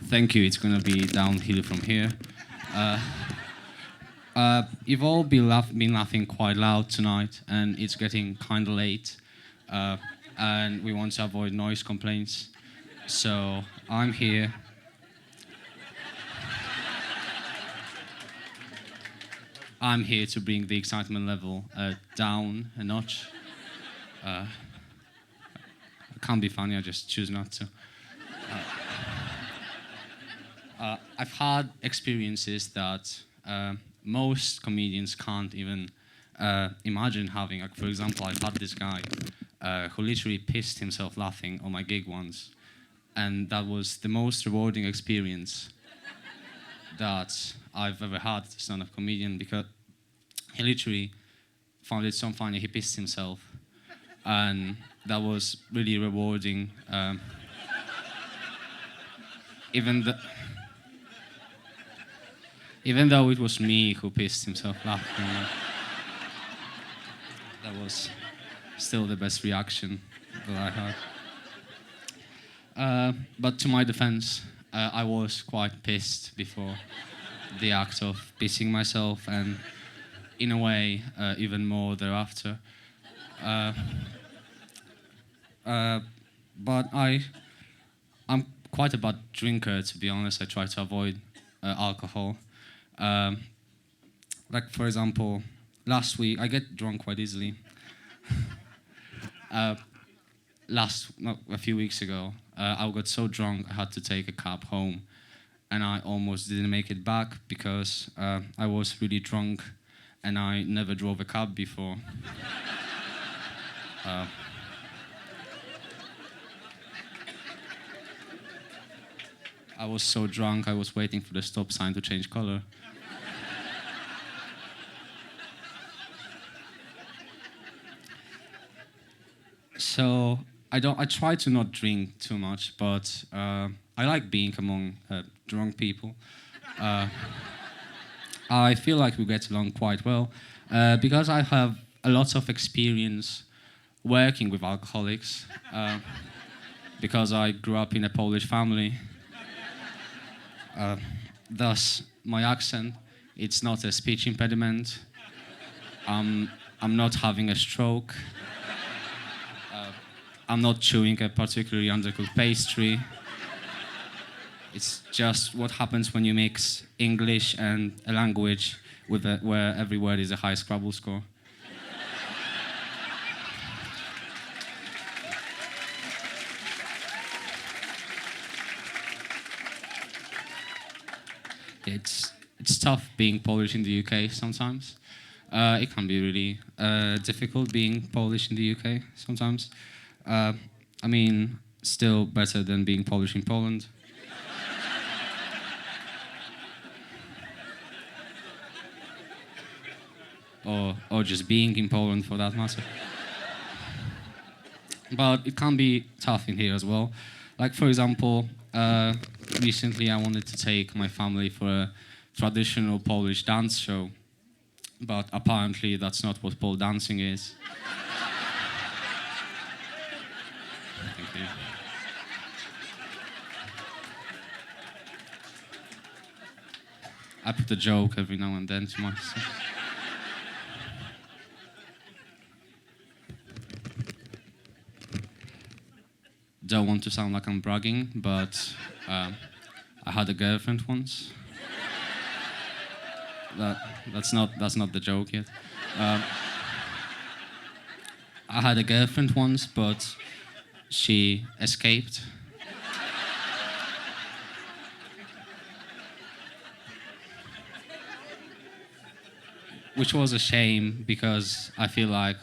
Thank you. It's gonna be downhill from here. Uh, you've all been laughing quite loud tonight, and it's getting kind of late, uh, and we want to avoid noise complaints. So I'm here. I'm here to bring the excitement level down a notch. I can't be funny. I just choose not to. I've had experiences that most comedians can't even imagine having. Like, for example, I've had this guy who literally pissed himself laughing on my gig once, and that was the most rewarding experience that I've ever had as a stand-up comedian, because he literally found it so funny he pissed himself, and that was really rewarding. Even though it was me who pissed himself laughing, that was still the best reaction that I had. But to my defense, I was quite pissed before the act of pissing myself, and in a way, even more thereafter. But I'm quite a bad drinker, to be honest. I try to avoid alcohol. Like, for example, last week, I get drunk quite easily. A few weeks ago, I got so drunk I had to take a cab home, and I almost didn't make it back because I was really drunk and I never drove a cab before. I was so drunk I was waiting for the stop sign to change color. So I try to not drink too much, but I like being among drunk people. I feel like we get along quite well because I have a lot of experience working with alcoholics, because I grew up in a Polish family. Thus, my accent, it's not a speech impediment. I'm not having a stroke. I'm not chewing a particularly undercooked pastry. It's just what happens when you mix English and a language where every word is a high Scrabble score. It's tough being Polish in the UK sometimes. It can be really difficult being Polish in the UK sometimes. I mean, still better than being Polish in Poland. Or just being in Poland, for that matter. But it can be tough in here as well. Like, for example, recently I wanted to take my family for a traditional Polish dance show, but apparently that's not what pole dancing is. Thank you. I put a joke every now and then to myself. Don't want to sound like I'm bragging, but I had a girlfriend once. That's not the joke yet. I had a girlfriend once, but she escaped. Which was a shame, because I feel like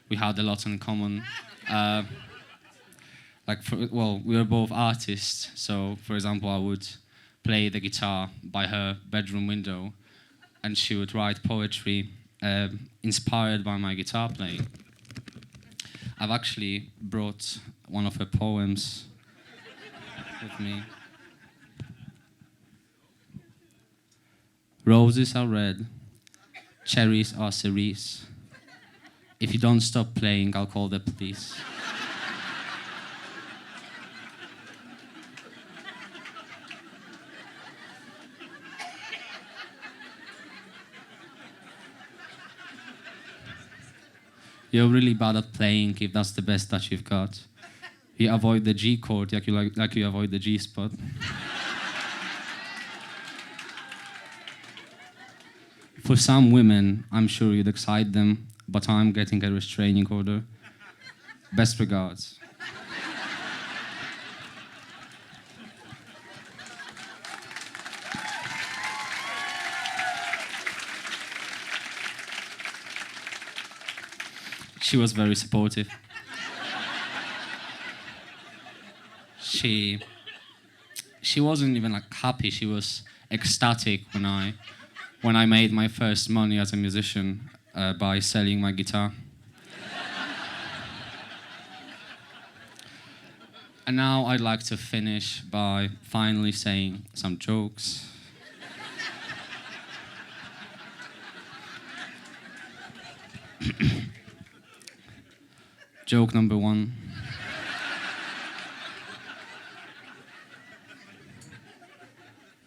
we had a lot in common. We were both artists, so, for example, I would play the guitar by her bedroom window, and she would write poetry inspired by my guitar playing. I've actually brought one of her poems with me. Roses are red, cherries are cerise. If you don't stop playing, I'll call the police. You're really bad at playing if that's the best that you've got. You avoid the G chord like you avoid the G spot. For some women, I'm sure you'd excite them, but I'm getting a restraining order. Best regards. She was very supportive. She wasn't even like happy. She was ecstatic when I made my first money as a musician by selling my guitar. And now I'd like to finish by finally saying some jokes. Joke number 1.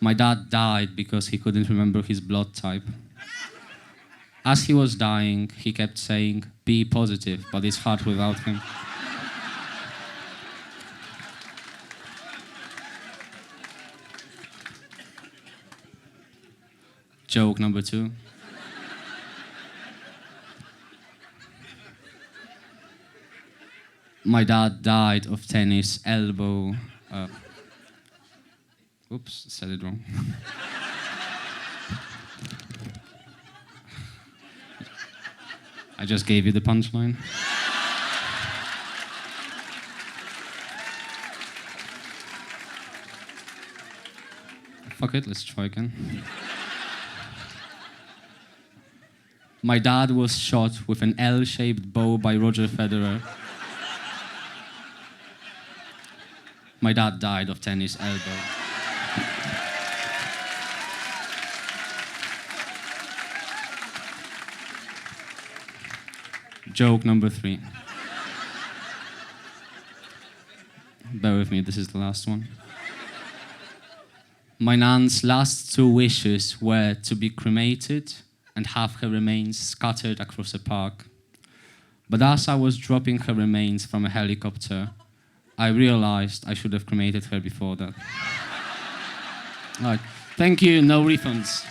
My dad died because he couldn't remember his blood type. As he was dying, he kept saying, "Be positive," but it's hard without him. Joke number 2. My dad died of tennis elbow. Oops, said it wrong. I just gave you the punchline. Fuck it, let's try again. My dad was shot with an L-shaped bow by Roger Federer. My dad died of tennis elbow. Joke number 3. Bear with me, this is the last one. My nan's last 2 wishes were to be cremated and have her remains scattered across a park. But as I was dropping her remains from a helicopter, I realized I should have cremated her before that. All right. Thank you, no refunds.